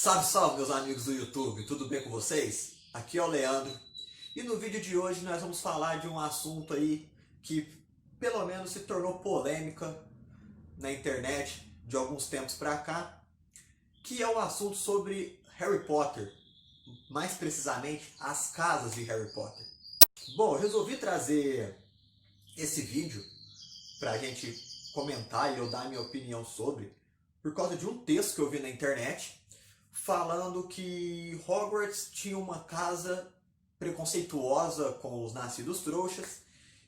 Salve, salve, meus amigos do YouTube, tudo bem com vocês? Aqui é o Leandro e no vídeo de hoje nós vamos falar de um assunto aí que pelo menos se tornou polêmica na internet de alguns tempos pra cá, que é o assunto sobre Harry Potter, mais precisamente as casas de Harry Potter. Bom, eu resolvi trazer esse vídeo pra gente comentar e eu dar a minha opinião sobre, por causa de um texto que eu vi na internet falando que Hogwarts tinha uma casa preconceituosa com os nascidos trouxas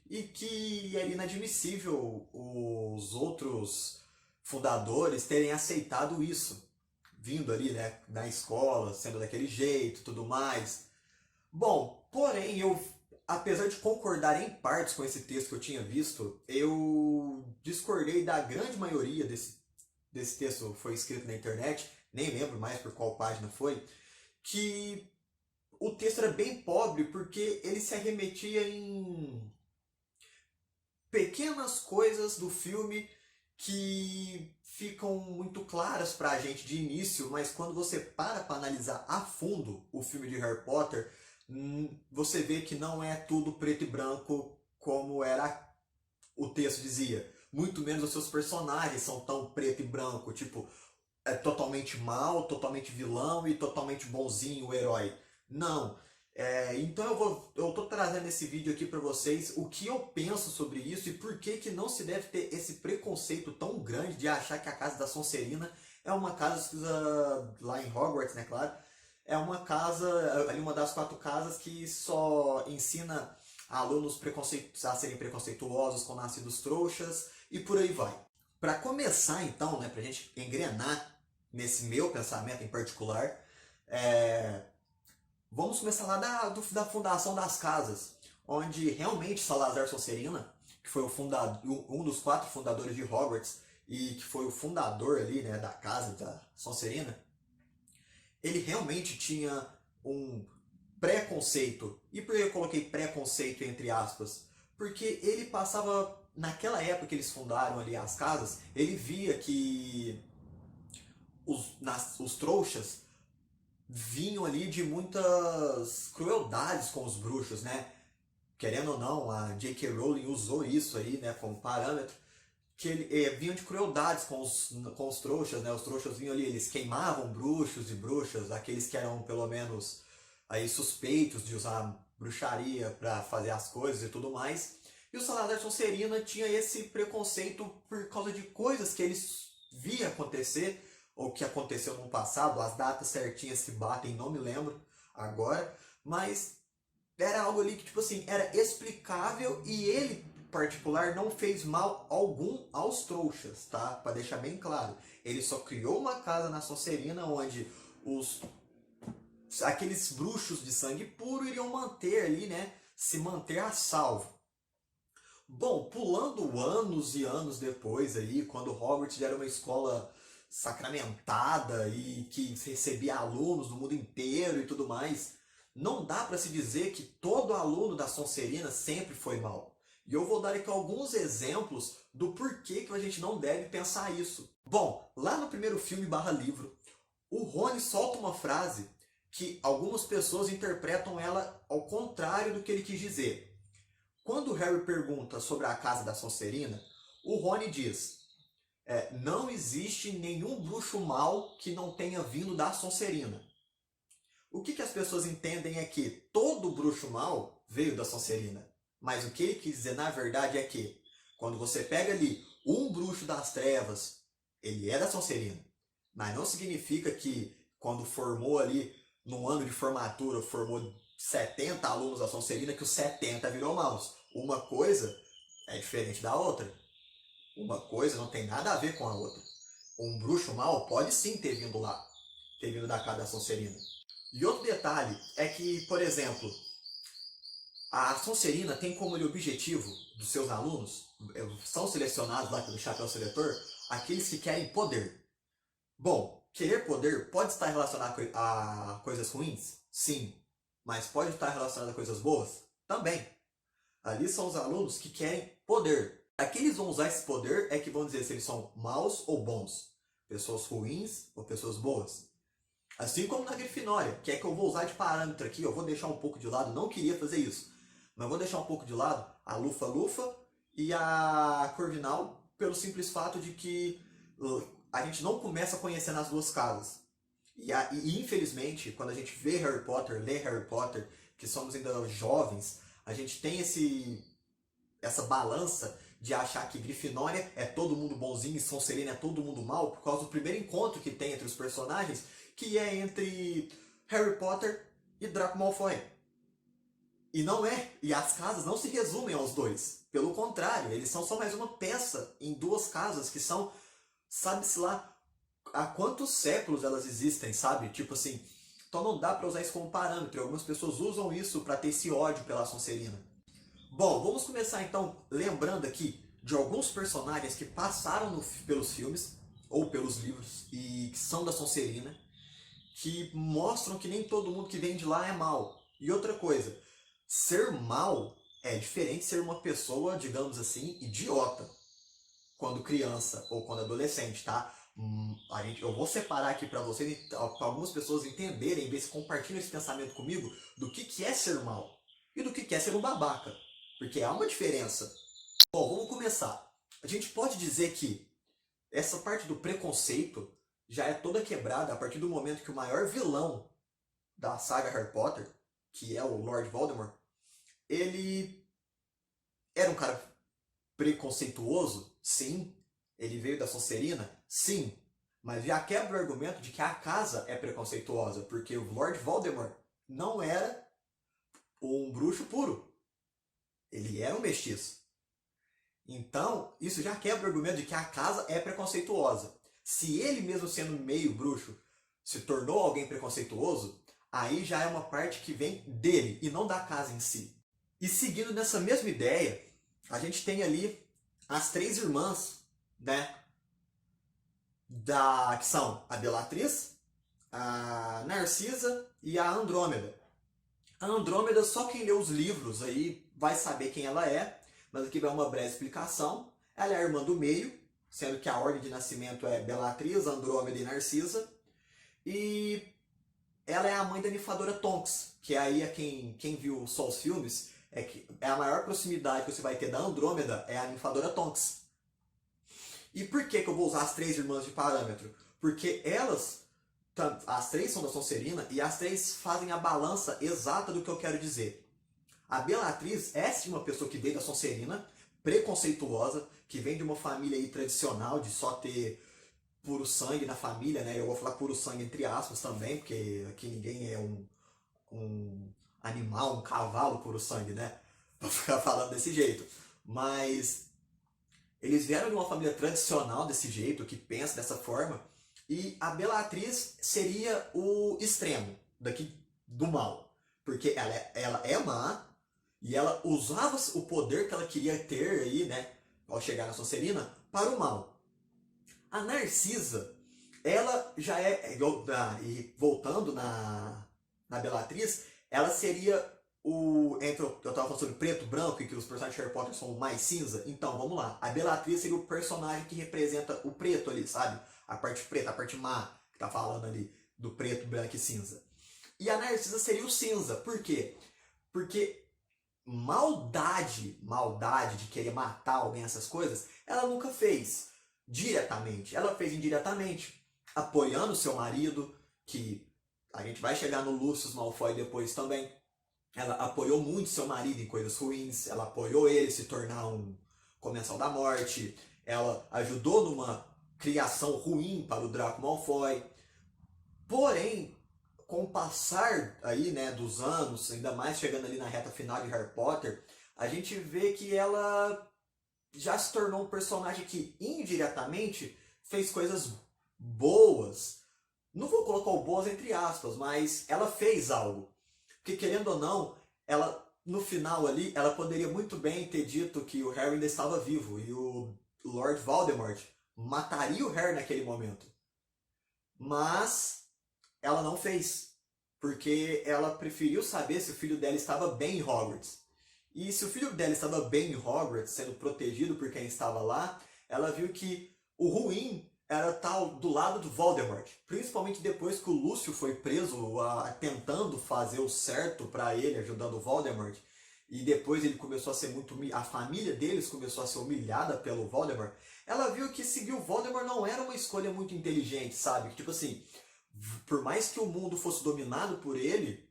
e que era inadmissível os outros fundadores terem aceitado isso, vindo ali, né, da escola, sendo daquele jeito, tudo mais. Bom, porém eu, apesar de concordar em partes com esse texto que eu tinha visto, eu discordei da grande maioria desse texto que foi escrito na internet, nem lembro mais por qual página foi, que o texto era bem pobre porque ele se arremetia em pequenas coisas do filme que ficam muito claras pra gente de início, mas quando você para analisar a fundo o filme de Harry Potter, você vê que não é tudo preto e branco como era o texto dizia. Muito menos os seus personagens são tão preto e branco, tipo, é totalmente mal, totalmente vilão e totalmente bonzinho o herói. Não. Então eu tô trazendo esse vídeo aqui para vocês o que eu penso sobre isso e por que que não se deve ter esse preconceito tão grande de achar que a Casa da Sonserina é uma casa lá em Hogwarts, né, claro, é uma casa, ali uma das 4 casas que só ensina alunos a serem preconceituosos com nascidos trouxas e por aí vai. Para começar então, né, para a gente engrenar nesse meu pensamento em particular, vamos começar lá da fundação das casas, onde realmente Salazar Sonserina, que foi um dos 4 fundadores de Hogwarts e que foi o fundador ali, né, da casa da Sonserina, ele realmente tinha um preconceito. E por que eu coloquei preconceito entre aspas? Porque ele passava, naquela época que eles fundaram ali as casas, ele via que os trouxas vinham ali de muitas crueldades com os bruxos, né? Querendo ou não, a J.K. Rowling usou isso aí, né, como parâmetro, que vinham de crueldades com os trouxas, né? Os trouxas vinham ali, eles queimavam bruxos e bruxas, aqueles que eram pelo menos aí suspeitos de usar bruxaria para fazer as coisas e tudo mais. E o Salazar Sonserina tinha esse preconceito por causa de coisas que eles via acontecer ou que aconteceu no passado, as datas certinhas se batem, não me lembro agora, mas era algo ali que, tipo assim, era explicável e ele, em particular, não fez mal algum aos trouxas, tá? Pra deixar bem claro. Ele só criou uma casa na Sonserina onde aqueles bruxos de sangue puro iriam manter ali, né? Se manter a salvo. Bom, pulando anos e anos depois aí, quando Hogwarts já era uma escola sacramentada e que recebia alunos do mundo inteiro e tudo mais, não dá para se dizer que todo aluno da Sonserina sempre foi mal. E eu vou dar aqui alguns exemplos do porquê que a gente não deve pensar isso. Bom, lá no primeiro filme barra livro, o Rony solta uma frase que algumas pessoas interpretam ela ao contrário do que ele quis dizer. Quando o Harry pergunta sobre a casa da Sonserina, o Rony diz: não existe nenhum bruxo mau que não tenha vindo da Sonserina. O que as pessoas entendem é que todo bruxo mau veio da Sonserina. Mas o que ele quis dizer na verdade é que quando você pega ali um bruxo das trevas, ele é da Sonserina. Mas não significa que quando formou ali, no ano de formatura, formou 70 alunos da Sonserina, que os 70 virou maus. Uma coisa é diferente da outra. Uma coisa não tem nada a ver com a outra. Um bruxo mau pode sim ter vindo lá, ter vindo da casa da Sonserina. E outro detalhe é que, por exemplo, a Sonserina tem como objetivo dos seus alunos, são selecionados lá pelo Chapéu Seletor, aqueles que querem poder. Bom, querer poder pode estar relacionado a coisas ruins? Sim. Mas pode estar relacionado a coisas boas? Também. Ali são os alunos que querem poder. Aqueles vão usar esse poder é que vão dizer se eles são maus ou bons. Pessoas ruins ou pessoas boas. Assim como na Grifinória, que é que eu vou usar de parâmetro aqui, eu vou deixar um pouco de lado, não queria fazer isso, mas vou deixar um pouco de lado a Lufa-Lufa e a Corvinal, pelo simples fato de que a gente não começa conhecendo as duas casas. E infelizmente, quando a gente vê Harry Potter, lê Harry Potter, que somos ainda jovens, a gente tem essa balança de achar que Grifinória é todo mundo bonzinho e Sonserina é todo mundo mal, por causa do primeiro encontro que tem entre os personagens, que é entre Harry Potter e Draco Malfoy. E não é, e as casas não se resumem aos dois. Pelo contrário, eles são só mais uma peça em duas casas que são, sabe-se lá, há quantos séculos elas existem, sabe? Tipo assim, então não dá pra usar isso como parâmetro. Algumas pessoas usam isso pra ter esse ódio pela Sonserina. Bom, vamos começar então lembrando aqui de alguns personagens que passaram pelos filmes ou pelos livros e que são da Sonserina, que mostram que nem todo mundo que vem de lá é mal. E outra coisa, ser mal é diferente de ser uma pessoa, digamos assim, idiota quando criança ou quando adolescente, tá? Eu vou separar aqui pra vocês, pra algumas pessoas entenderem, ver se compartilham esse pensamento comigo, do que é ser mal e do que é ser um babaca. Porque há uma diferença. Bom, vamos começar. A gente pode dizer que essa parte do preconceito já é toda quebrada a partir do momento que o maior vilão da saga Harry Potter, que é o Lord Voldemort, ele era um cara preconceituoso? Sim. Ele veio da Sonserina? Sim. Mas já quebra o argumento de que a casa é preconceituosa, porque o Lord Voldemort não era um bruxo puro. Ele era um mestiço. Então, isso já quebra o argumento de que a casa é preconceituosa. Se ele, mesmo sendo meio bruxo, se tornou alguém preconceituoso, aí já é uma parte que vem dele e não da casa em si. E seguindo nessa mesma ideia, a gente tem ali as três irmãs, né? Que são a Bellatrix, a Narcisa e a Andrômeda. A Andrômeda, só quem lê os livros aí vai saber quem ela é, mas aqui vai uma breve explicação. Ela é a irmã do meio, sendo que a ordem de nascimento é Bellatrix, Andrômeda e Narcisa. E ela é a mãe da Nifadora Tonks, que aí quem viu só os filmes, que é a maior proximidade que você vai ter da Andrômeda é a Nifadora Tonks. E por que eu vou usar as três irmãs de parâmetro? Porque as três são da Sonserina e as três fazem a balança exata do que eu quero dizer. A Bellatrix é sim uma pessoa que veio da Sonserina, preconceituosa, que vem de uma família aí tradicional de só ter puro sangue na família, né? Eu vou falar puro sangue entre aspas também, porque aqui ninguém é um animal, um cavalo puro sangue, né? Pra ficar falando desse jeito. Mas eles vieram de uma família tradicional desse jeito, que pensa dessa forma, e a Bellatrix seria o extremo daqui do mal. Porque ela é má, e ela usava o poder que ela queria ter aí, né, ao chegar na Sonserina, para o mal. A Narcisa, ela já e voltando na Bellatrix, ela seria eu tava falando sobre preto, branco e que os personagens de Harry Potter são mais cinza. Então, vamos lá. A Bellatrix seria o personagem que representa o preto ali, sabe? A parte preta, a parte má, que tá falando ali do preto, branco e cinza. E a Narcisa seria o cinza. Por quê? Porque maldade de querer matar alguém, essas coisas, ela nunca fez diretamente. Ela fez indiretamente, apoiando seu marido, que a gente vai chegar no Lucius Malfoy depois também. Ela apoiou muito seu marido em coisas ruins, ela apoiou ele a se tornar um comensal da morte, ela ajudou numa criação ruim para o Draco Malfoy. Porém, com o passar aí, né, dos anos, ainda mais chegando ali na reta final de Harry Potter, a gente vê que ela já se tornou um personagem que indiretamente fez coisas boas. Não vou colocar o boas entre aspas, mas ela fez algo. Porque querendo ou não, ela no final ali, ela poderia muito bem ter dito que o Harry ainda estava vivo e o Lord Voldemort mataria o Harry naquele momento. Mas ela não fez, porque ela preferiu saber se o filho dela estava bem em Hogwarts. E se o filho dela estava bem em Hogwarts, sendo protegido por quem estava lá, ela viu que o ruim era tal do lado do Voldemort. Principalmente depois que o Lúcio foi preso, tentando fazer o certo para ele, ajudando o Voldemort. E depois ele começou a ser muito. A família deles começou a ser humilhada pelo Voldemort. Ela viu que seguir o Voldemort não era uma escolha muito inteligente, sabe? Tipo assim, por mais que o mundo fosse dominado por ele,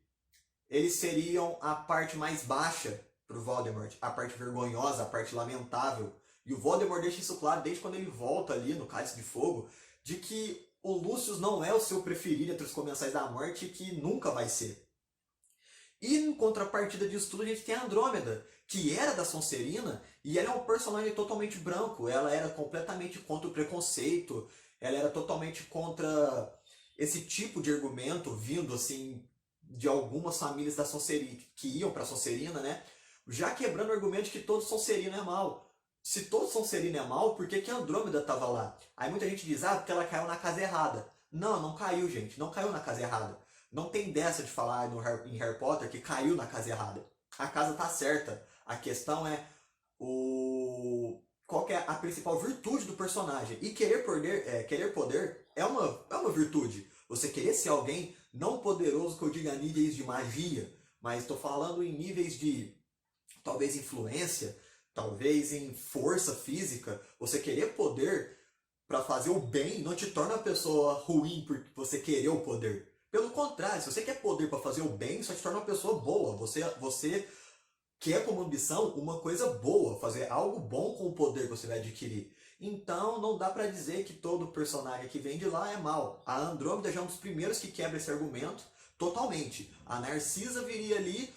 eles seriam a parte mais baixa pro Voldemort, a parte vergonhosa, a parte lamentável. E o Voldemort deixa isso claro desde quando ele volta ali no Cálice de Fogo, de que o Lucius não é o seu preferido entre os Comensais da Morte e que nunca vai ser. E em contrapartida disso tudo, a gente tem a Andrômeda, que era da Sonserina, e ela é um personagem totalmente branco. Ela era completamente contra o preconceito, ela era totalmente contra esse tipo de argumento vindo assim de algumas famílias da Sonserina, que iam para a Sonserina, né? Já quebrando o argumento de que todo Sonserino é mal. Se todo Sonserino é mal, por que a Andrômeda estava lá? Aí muita gente diz, porque ela caiu na casa errada. Não, não caiu, gente. Não caiu na casa errada. Não tem dessa de falar em Harry Potter que caiu na casa errada. A casa tá certa. A questão é qual que é a principal virtude do personagem. E querer poder é uma virtude. Você querer ser alguém não poderoso, que eu diga níveis de magia, mas estou falando em níveis de talvez influência, talvez em força física. Você querer poder para fazer o bem não te torna uma pessoa ruim por você querer o poder. Pelo contrário, se você quer poder para fazer o bem, só te torna uma pessoa boa. Você quer como ambição uma coisa boa, fazer algo bom com o poder que você vai adquirir. Então não dá para dizer que todo personagem que vem de lá é mal. A Andrômeda já é um dos primeiros que quebra esse argumento totalmente. A Narcisa viria ali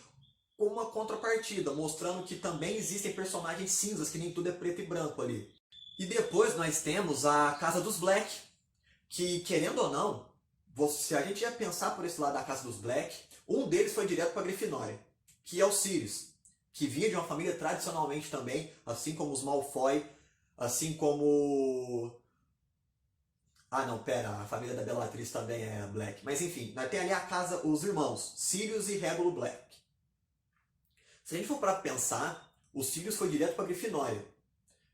com uma contrapartida, mostrando que também existem personagens cinzas, que nem tudo é preto e branco ali. E depois nós temos a Casa dos Black, que querendo ou não, se a gente ia pensar por esse lado da Casa dos Black, um deles foi direto para Grifinória, que é o Sirius, que vinha de uma família tradicionalmente também, assim como os Malfoy, assim como... Ah não, pera, a família da Bellatrix também é Black. Mas enfim, nós temos ali a casa, os irmãos, Sirius e Regulus Black. Se a gente for para pensar, o Sirius foi direto para Grifinória.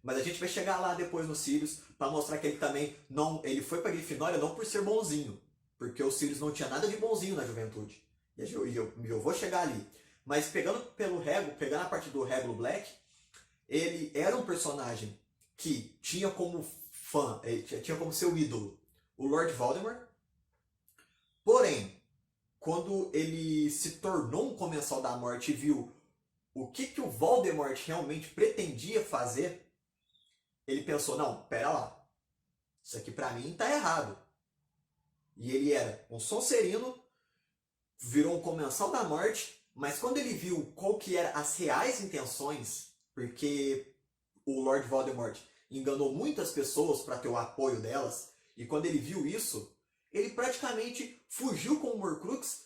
Mas a gente vai chegar lá depois no Sirius para mostrar que ele também não, ele foi para Grifinória não por ser bonzinho, porque o Sirius não tinha nada de bonzinho na juventude. E eu vou chegar ali. Mas pegando a parte do Regulus Black, ele era um personagem que tinha como fã, tinha como seu ídolo o Lord Voldemort. Porém, quando ele se tornou um Comensal da Morte e viu o que o Voldemort realmente pretendia fazer, ele pensou, não, pera lá, isso aqui pra mim tá errado. E ele era um Sonserino, virou um Comensal da Morte, mas quando ele viu qual que eram as reais intenções, porque o Lord Voldemort enganou muitas pessoas para ter o apoio delas, e quando ele viu isso, ele praticamente fugiu com o Horcrux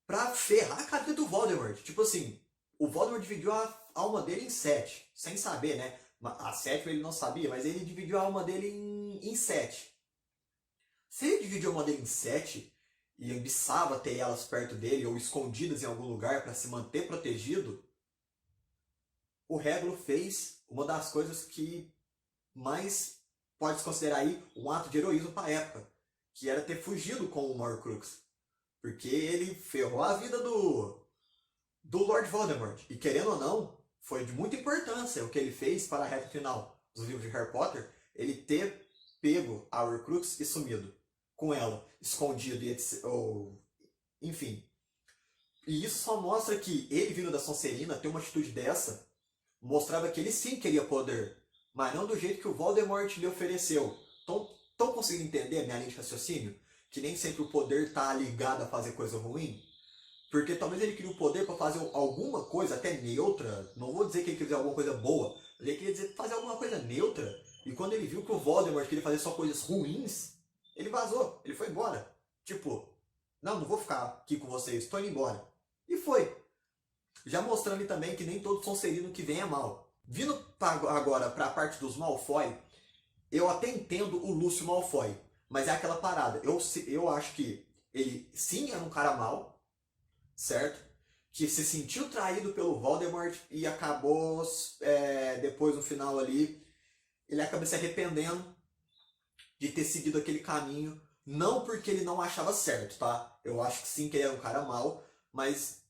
pra ferrar a cabeça do Voldemort. Tipo assim, o Voldemort dividiu a alma dele em 7, sem saber, né? A 7 ele não sabia, mas ele dividiu a alma dele em 7. Se ele dividiu a alma dele em 7 e ambiçava ter elas perto dele ou escondidas em algum lugar para se manter protegido, o Regulus fez uma das coisas que mais pode se considerar aí um ato de heroísmo para a época, que era ter fugido com o Horcrux. Porque ele ferrou a vida do Lord Voldemort. E querendo ou não, foi de muita importância o que ele fez para a reta final dos livros de Harry Potter, ele ter pego a Horcrux e sumido com ela, escondido e etc. Enfim. E isso só mostra que ele, vindo da Sonserina, ter uma atitude dessa, mostrava que ele sim queria poder, mas não do jeito que o Voldemort lhe ofereceu. Estão conseguindo entender a minha linha de raciocínio? Que nem sempre o poder está ligado a fazer coisa ruim? Porque talvez ele queria o poder para fazer alguma coisa até neutra. Não vou dizer que ele queria fazer alguma coisa boa, mas ele queria fazer alguma coisa neutra. E quando ele viu que o Voldemort queria fazer só coisas ruins, ele vazou, ele foi embora. Tipo, não vou ficar aqui com vocês, estou indo embora. E foi. Já mostrando ali também que nem todo Sonserino que vem é mal. Vindo agora para a parte dos Malfoy, eu até entendo o Lúcio Malfoy, mas é aquela parada. Eu acho que ele sim era um cara mau, certo? Que se sentiu traído pelo Voldemort e acabou, depois no final ali, ele acaba se arrependendo de ter seguido aquele caminho, não porque ele não achava certo, tá? Eu acho que sim, que ele era um cara mau, mas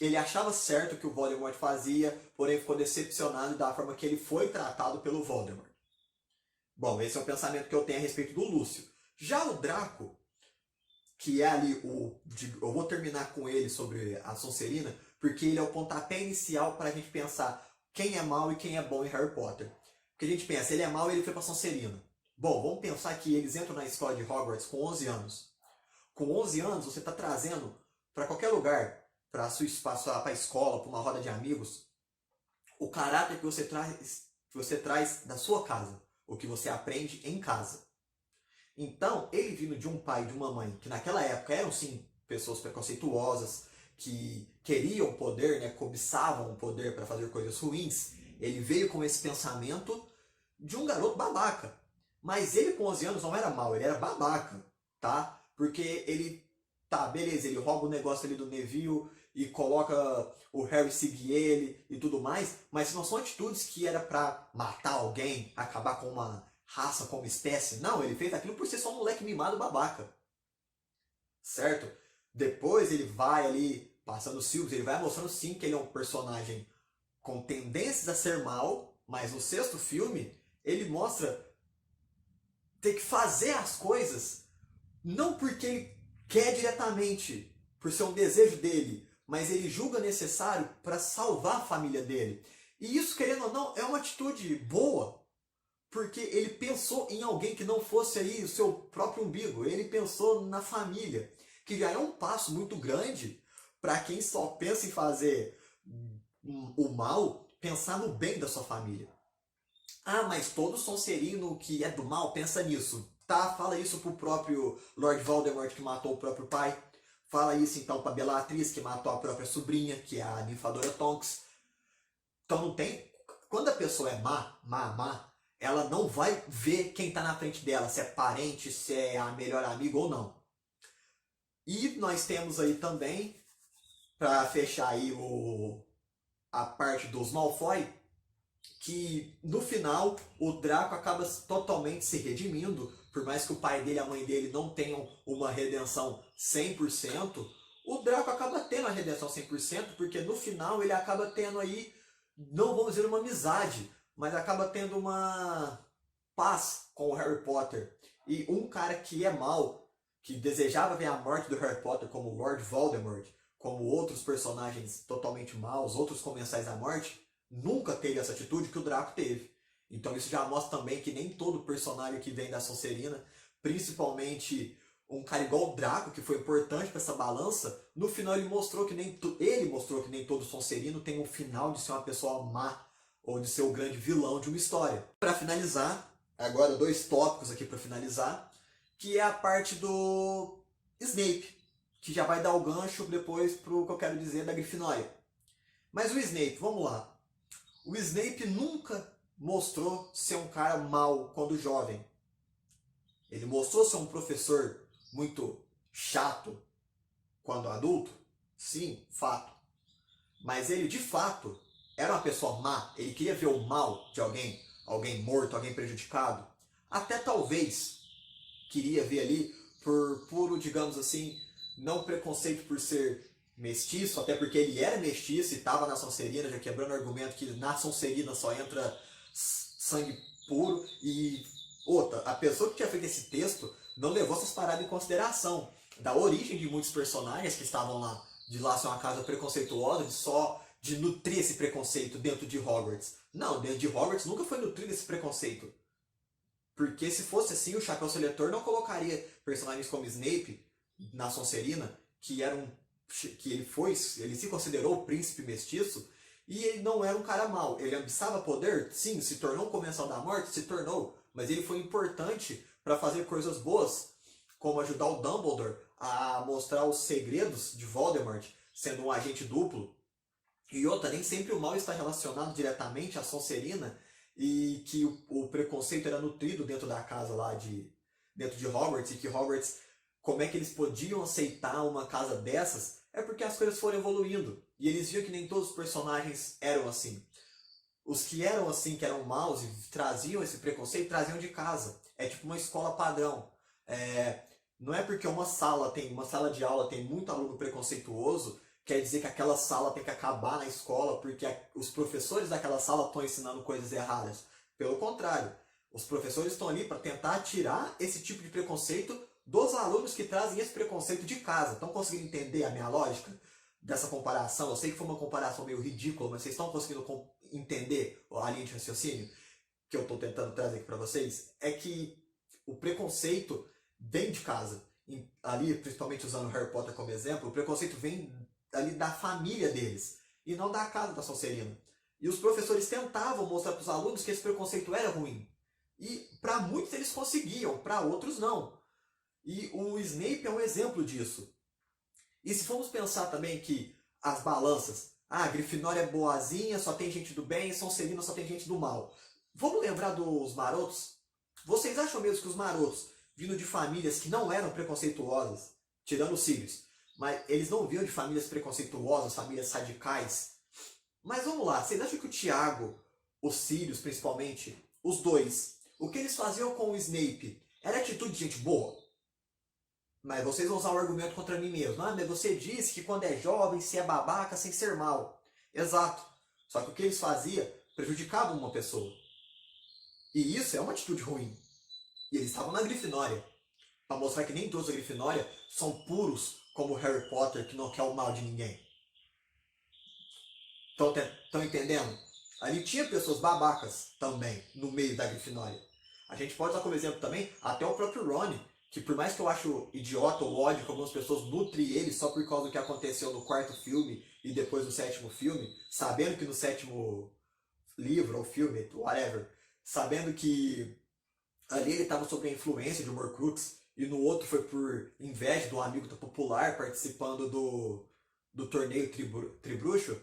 ele achava certo o que o Voldemort fazia, porém ficou decepcionado da forma que ele foi tratado pelo Voldemort. Bom, esse é o pensamento que eu tenho a respeito do Lúcio. Já o Draco, que é ali eu vou terminar com ele sobre a Sonserina, porque ele é o pontapé inicial para a gente pensar quem é mau e quem é bom em Harry Potter. Porque a gente pensa, ele é mau e ele foi para Sonserina. Bom, vamos pensar que eles entram na escola de Hogwarts com 11 anos. Com 11 anos, você está trazendo para qualquer lugar, para a escola, para uma roda de amigos, o caráter que você traz da sua casa, o que você aprende em casa. Então, ele vindo de um pai e de uma mãe, que naquela época eram sim pessoas preconceituosas, que queriam poder, né, cobiçavam o poder para fazer coisas ruins, ele veio com esse pensamento de um garoto babaca. Mas ele com 11 anos não era mau, ele era babaca, tá? Porque ele, tá, beleza, ele rouba o negócio ali do Neville e coloca o Harry seguir ele e tudo mais, mas não são atitudes que era pra matar alguém, acabar com uma raça, com uma espécie. Não, ele fez aquilo por ser só um moleque mimado babaca, certo? Depois ele vai ali, passando os filmes, ele vai mostrando sim que ele é um personagem com tendências a ser mal, mas no sexto filme ele mostra ter que fazer as coisas não porque ele quer diretamente, por ser um desejo dele, mas ele julga necessário para salvar a família dele. E isso, querendo ou não, é uma atitude boa, porque ele pensou em alguém que não fosse aí o seu próprio umbigo, ele pensou na família, que já é um passo muito grande para quem só pensa em fazer o mal, pensar no bem da sua família. Ah, mas todo Sonserino que é do mal pensa nisso. Tá, fala isso pro próprio Lord Voldemort que matou o próprio pai. Fala isso então pra Bellatrix que matou a própria sobrinha, que é a ninfadora Tonks. Então não tem... Quando a pessoa é má, ela não vai ver quem tá na frente dela, se é parente, se é a melhor amiga ou não. E nós temos aí também, pra fechar aí a parte dos Malfoy, que no final o Draco acaba totalmente se redimindo, por mais que o pai dele e a mãe dele não tenham uma redenção 100%, o Draco acaba tendo a redenção 100%, porque no final ele acaba tendo aí, não vamos dizer uma amizade, mas acaba tendo uma paz com o Harry Potter. E um cara que é mau, que desejava ver a morte do Harry Potter como Lord Voldemort, como outros personagens totalmente maus, outros comensais da morte, nunca teve essa atitude que o Draco teve. Então isso já mostra também que nem todo personagem que vem da Sonserina, principalmente um cara igual o Draco, que foi importante para essa balança, no final ele mostrou que nem todo Sonserino tem um final de ser uma pessoa má ou de ser o grande vilão de uma história. Para finalizar, agora 2 tópicos aqui para finalizar, que é a parte do Snape, que já vai dar o gancho depois pro que eu quero dizer da Grifinória. Mas o Snape, vamos lá. O Snape nunca mostrou ser um cara mau quando jovem. Ele mostrou ser um professor muito chato quando adulto? Sim, fato. Mas ele, de fato, era uma pessoa má. Ele queria ver o mal de alguém, alguém morto, alguém prejudicado. Até talvez queria ver ali por puro, digamos assim, não preconceito por ser mestiço, até porque ele era mestiço e estava na Sonserina, já quebrando o argumento que na Sonserina só entra sangue puro. E outra, a pessoa que tinha feito esse texto não levou essas paradas em consideração, da origem de muitos personagens que estavam lá, de lá ser uma casa preconceituosa, de nutrir esse preconceito dentro de Hogwarts. Não, dentro de Hogwarts nunca foi nutrido esse preconceito. Porque se fosse assim, o Chapéu Seletor não colocaria personagens como Snape na Sonserina, que ele se considerou o príncipe mestiço, e ele não era um cara mau. Ele ambiçava poder? Sim. Se tornou um comensal da morte? Se tornou. Mas ele foi importante para fazer coisas boas, como ajudar o Dumbledore a mostrar os segredos de Voldemort, sendo um agente duplo. E outra, nem sempre o mal está relacionado diretamente à Sonserina, e que o preconceito era nutrido dentro da casa lá dentro de Hogwarts, e que Hogwarts, como é que eles podiam aceitar uma casa dessas? É porque as coisas foram evoluindo, e eles viam que nem todos os personagens eram assim. Os que eram assim, que eram maus e traziam esse preconceito, traziam de casa. É tipo uma escola padrão. É, não é porque uma sala de aula tem muito aluno preconceituoso, quer dizer que aquela sala tem que acabar na escola porque os professores daquela sala estão ensinando coisas erradas. Pelo contrário, os professores estão ali para tentar tirar esse tipo de preconceito dos alunos que trazem esse preconceito de casa. Estão conseguindo entender a minha lógica dessa comparação? Eu sei que foi uma comparação meio ridícula, mas vocês estão conseguindo entender a linha de raciocínio que eu estou tentando trazer aqui para vocês? É que o preconceito vem de casa. Ali, principalmente usando Harry Potter como exemplo, o preconceito vem ali da família deles e não da casa da Sonserina. E os professores tentavam mostrar para os alunos que esse preconceito era ruim. E para muitos eles conseguiam, para outros não. E o Snape é um exemplo disso. E se formos pensar também que as balanças, a Grifinória é boazinha, só tem gente do bem, Sonserina só tem gente do mal. Vamos lembrar dos marotos? Vocês acham mesmo que os marotos, vindo de famílias que não eram preconceituosas, tirando os Sirius, mas eles não vinham de famílias preconceituosas, famílias radicais? Mas vamos lá, vocês acham que o Tiago, os Sirius principalmente, os dois, o que eles faziam com o Snape era atitude de gente boa? Mas vocês vão usar o argumento contra mim mesmo. Ah, mas você disse que quando é jovem se é babaca sem ser mal. Exato. Só que o que eles faziam prejudicava uma pessoa. E isso é uma atitude ruim. E eles estavam na Grifinória. Para mostrar que nem todos da Grifinória são puros como Harry Potter, que não quer o mal de ninguém. Estão entendendo? Ali tinha pessoas babacas também no meio da Grifinória. A gente pode usar como exemplo também até o próprio Ron, que por mais que eu acho idiota ou ódio que algumas pessoas nutrem ele só por causa do que aconteceu no quarto filme e depois no sétimo filme, sabendo que no sétimo livro ou filme, whatever, sabendo que ali ele estava sob a influência de um Horcrux e no outro foi por inveja de um amigo popular participando do torneio Tribruxo,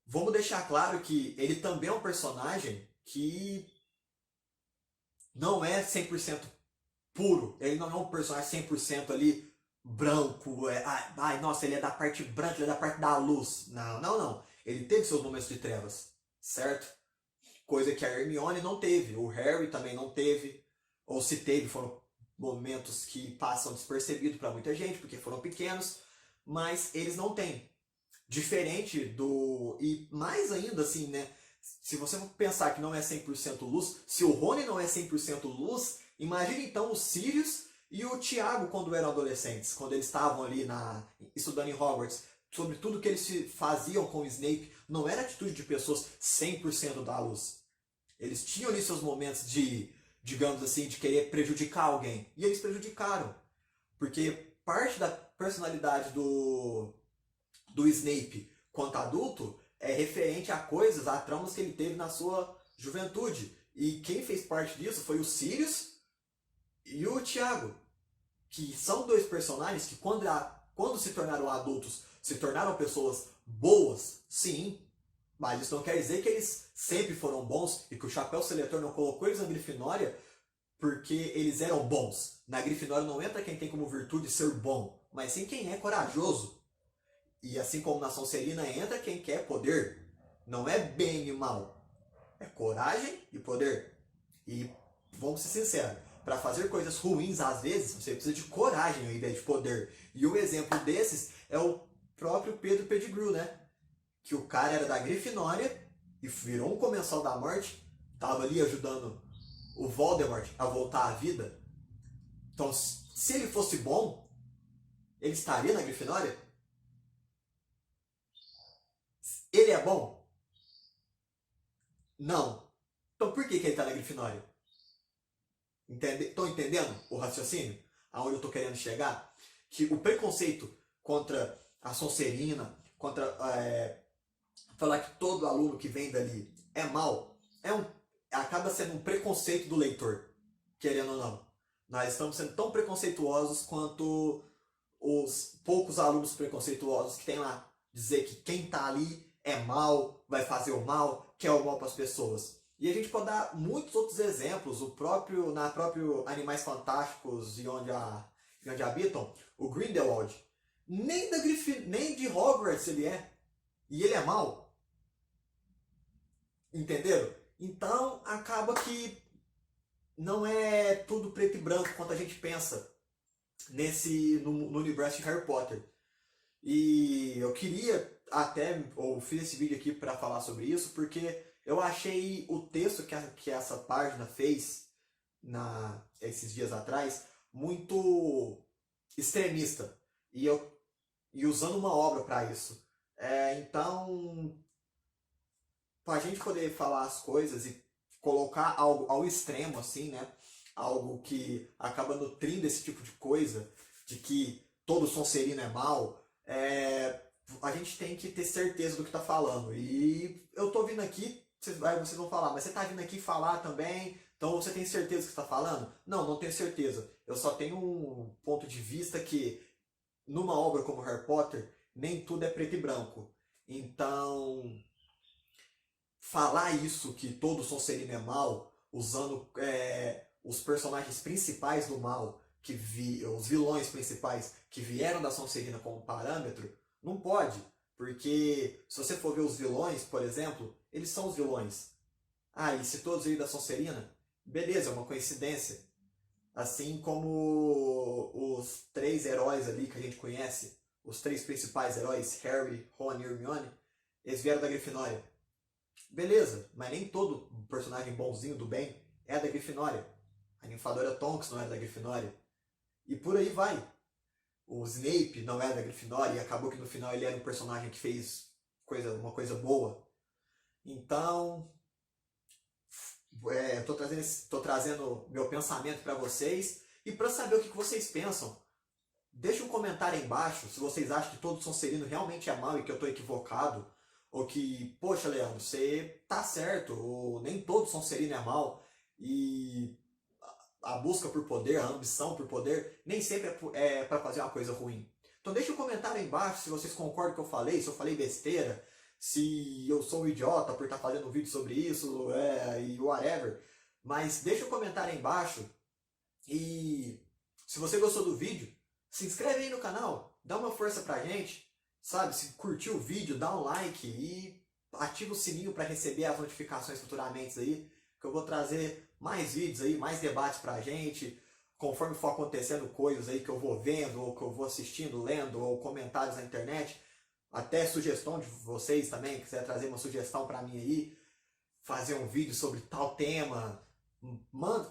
vamos deixar claro que ele também é um personagem que não é 100% puro. Ele não é um personagem 100% ali branco. Ai, nossa, ele é da parte branca, ele é da parte da luz. Não, não, não. Ele teve seus momentos de trevas, certo? Coisa que a Hermione não teve. O Harry também não teve. Ou se teve, foram momentos que passam despercebidos para muita gente, porque foram pequenos. Mas eles não têm. Diferente do... E mais ainda assim, né? Se você pensar que não é 100% luz, se o Rony não é 100% luz, imagine então os Sirius e o Tiago quando eram adolescentes, quando eles estavam ali estudando em Hogwarts, sobre tudo que eles faziam com o Snape, não era atitude de pessoas 100% da luz. Eles tinham ali seus momentos de, digamos assim, de querer prejudicar alguém. E eles prejudicaram. Porque parte da personalidade do Snape quanto adulto é referente a coisas, a traumas que ele teve na sua juventude. E quem fez parte disso foi o Sirius e o Tiago, que são dois personagens que quando se tornaram adultos, se tornaram pessoas boas, sim, mas isso não quer dizer que eles sempre foram bons e que o Chapéu Seletor não colocou eles na Grifinória porque eles eram bons. Na Grifinória não entra quem tem como virtude ser bom, mas sim quem é corajoso. E assim como na Sonserina entra quem quer poder. Não é bem e mal. É coragem e poder. E vamos ser sinceros, para fazer coisas ruins às vezes você precisa de coragem ao invés de poder. E um exemplo desses é o próprio Pedro Pettigrew, né? Que o cara era da Grifinória e virou um comensal da morte, estava ali ajudando o Voldemort a voltar à vida. Então, se ele fosse bom, ele estaria na Grifinória? Ele é bom? Não. Então por que ele está na Grifinória? Estão entendendo o raciocínio? Aonde eu estou querendo chegar? Que o preconceito contra a Sonserina, contra falar que todo aluno que vem dali é mau, acaba sendo um preconceito do leitor, querendo ou não. Nós estamos sendo tão preconceituosos quanto os poucos alunos preconceituosos que tem lá. Dizer que quem está ali é mal, vai fazer o mal, quer o mal para as pessoas. E a gente pode dar muitos outros exemplos, na próprio Animais Fantásticos e onde habitam, o Grindelwald. Nem de Hogwarts ele é. E ele é mau. Entenderam? Então acaba que não é tudo preto e branco quanto a gente pensa no universo de Harry Potter. E eu queria até, ou fiz esse vídeo aqui para falar sobre isso, porque eu achei o texto que essa página fez esses dias atrás muito extremista. E usando uma obra para isso. Então, para a gente poder falar as coisas e colocar algo ao extremo, assim, né? Algo que acaba nutrindo esse tipo de coisa, de que todo Sonserino é mal, a gente tem que ter certeza do que está falando. E eu tô vindo aqui, vocês vão falar, mas você tá vindo aqui falar também, então você tem certeza do que está falando? Não, não tenho certeza. Eu só tenho um ponto de vista que numa obra como Harry Potter, nem tudo é preto e branco. Então, falar isso, que todo Sonserino é mal, usando os personagens principais do mal, os vilões principais que vieram da Sonserina como parâmetro, não pode. Porque se você for ver os vilões, por exemplo, eles são os vilões. Ah, e se todos vêm da Sonserina? Beleza, é uma coincidência. Assim como os três heróis ali que a gente conhece, os três principais heróis, Harry, Ron e Hermione, eles vieram da Grifinória. Beleza, mas nem todo personagem bonzinho do bem é da Grifinória. A ninfadora Tonks não era da Grifinória. E por aí vai. O Snape não era da Grifinória e acabou que no final ele era um personagem que fez uma coisa boa. Então, tô trazendo meu pensamento para vocês. E para saber o que vocês pensam, deixa um comentário aí embaixo se vocês acham que todo Sonserino realmente é mal e que eu estou equivocado. Ou que, poxa, Leandro, você tá certo, ou nem todo Sonserino é mal. E a busca por poder, a ambição por poder, nem sempre é para fazer uma coisa ruim. Então deixa um comentário aí embaixo se vocês concordam com o que eu falei, se eu falei besteira, se eu sou um idiota por estar fazendo um vídeo sobre isso, e whatever. Mas deixa um comentário aí embaixo e se você gostou do vídeo, se inscreve aí no canal, dá uma força pra gente, sabe? Se curtiu o vídeo, dá um like e ativa o sininho para receber as notificações futuramente aí, que eu vou trazer mais vídeos aí, mais debates pra gente, conforme for acontecendo coisas aí que eu vou vendo, ou que eu vou assistindo, lendo, ou comentários na internet, até sugestão de vocês também, quiser trazer uma sugestão pra mim aí, fazer um vídeo sobre tal tema,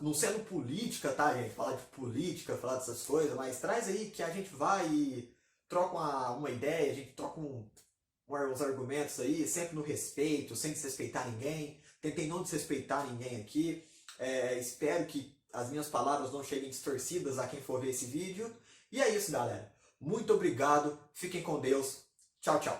não sendo política, tá, gente? Falar de política, falar dessas coisas, mas traz aí que a gente vai e troca uma ideia, a gente troca uns argumentos aí, sempre no respeito, sem desrespeitar ninguém. Tentei não desrespeitar ninguém aqui. Espero que as minhas palavras não cheguem distorcidas a quem for ver esse vídeo. E é isso, galera. Muito obrigado, fiquem com Deus. Tchau, tchau.